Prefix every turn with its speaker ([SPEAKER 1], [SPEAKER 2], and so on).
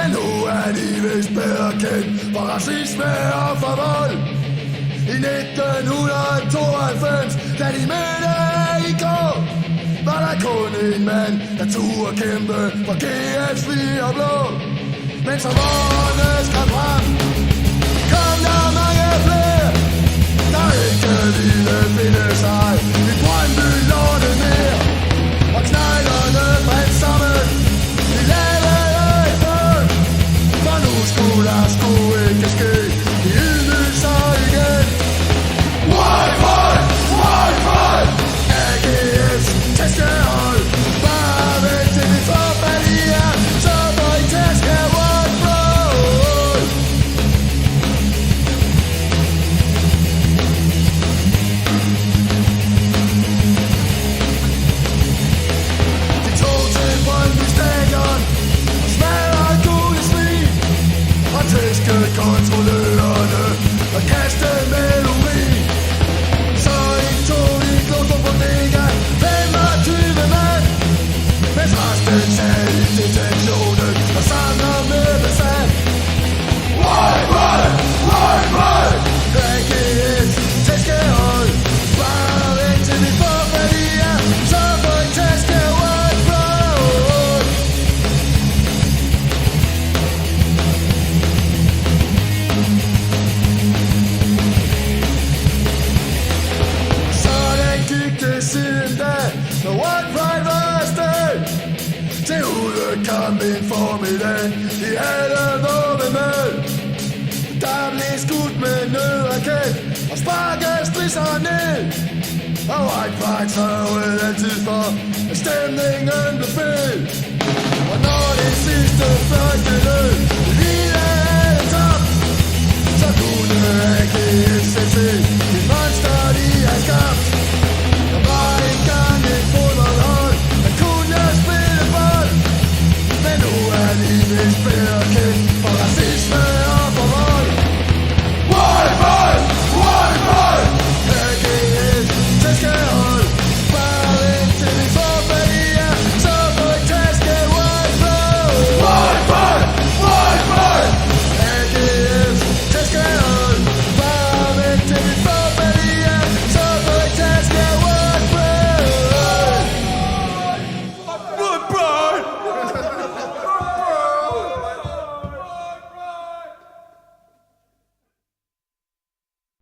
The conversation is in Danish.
[SPEAKER 1] Men nu er de vist bedre kendt for racisme og for vold. I 1992, da de mødte i går, var der kun en mand, der turde kæmpe for GF's fri og blå. Men som årene skrev frem, kom der mange flere, der ikke ville finde sig i Brøndby Lorte mere. Og knejlerne fandt sammen, de lavede et bøn, for nu skulle der ikke ske i ydmygelser igen. White pride, white pride, AGF's tæskehold, bare vent til vi får fat i jer, så får I tæske white pride. De tog til Brøndby Stadion og smadrede gule svin og tæskede kontrollørerne og kastede med urin. Så indtog de Glostrup Bodega 25 mand, mens resten sad i detentionen og sang om med besat. White pride, white pride, AGF's tæskehold, bare vent til vi får fat i jer, så får I tæske white pride. Sådan gik det siden da, når White Pride var afsted til udekamp en formiddag, de havde våben med. Der blev skudt med nødraket og sparket stridser ned. Og White Pride sørgede altid for, at stemningen blev fed. Og når det sidste fløjte lød, ville alle top, så kunne AGF se de monster, de har skabt. Der var engang et fodboldhold, der kunne spille bold, men nu er de vist bedre kendt for racisme.